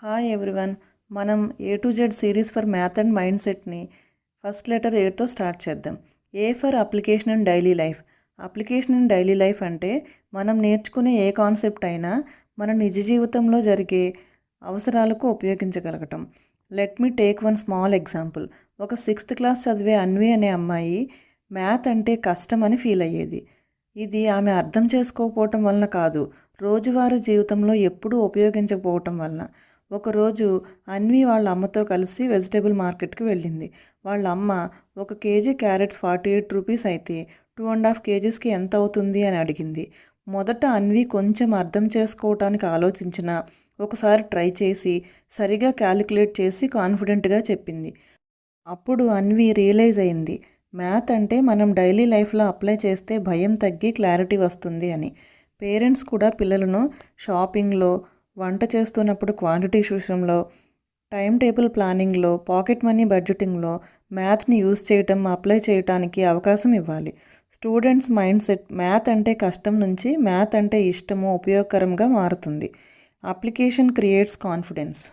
Hi everyone. మనం A to Z series for math and mind సెట్ని first letter ఏతో start చేద్దాం. A for application and daily life. Application and daily life అంటే మనం నేర్చుకునే ఏ concept అయినా మన నిజ జీవితంలో జరిగే అవసరాలకు ఉపయోగించగలగటం. Let me take one small example. ఒక 6th క్లాస్ చదివే అన్వి అనే అమ్మాయి మ్యాథ్ అంటే కష్టం అని ఫీల్ అయ్యేది. ఇది ఆమె అర్థం చేసుకోకపోవటం వలన కాదు, రోజువారీ జీవితంలో ఎప్పుడూ ఉపయోగించకపోవటం వలన. ఒకరోజు అన్వి వాళ్ళ అమ్మతో కలిసి వెజిటేబుల్ మార్కెట్కి వెళ్ళింది. వాళ్ళ అమ్మ 1 కేజీ క్యారెట్స్ 48 రూపీస్ అయితే 2.5 కేజీస్కి ఎంత అవుతుంది అని అడిగింది. మొదట అన్వి కొంచెం అర్థం చేసుకోవటానికి ఆలోచించినా ఒకసారి ట్రై చేసి సరిగా క్యాలిక్యులేట్ చేసి కాన్ఫిడెంట్గా చెప్పింది. అప్పుడు అన్వి రియలైజ్ అయింది, మ్యాథ్ అంటే మనం డైలీ లైఫ్లో అప్లై చేస్తే భయం తగ్గి క్లారిటీ వస్తుంది అని. పేరెంట్స్ కూడా పిల్లలను షాపింగ్లో, వంట చేస్తున్నప్పుడు క్వాంటిటీస్ విషయంలో, టైం టేబుల్ ప్లానింగ్లో, పాకెట్ మనీ బడ్జెటింగ్లో మ్యాథ్ని యూజ్ చేయటం, అప్లై చేయటానికి అవకాశం ఇవ్వాలి. స్టూడెంట్స్ మైండ్ సెట్ మ్యాథ్ అంటే కష్టం నుంచి మ్యాథ్ అంటే ఇష్టము, ఉపయోగకరంగా మారుతుంది. Application creates confidence.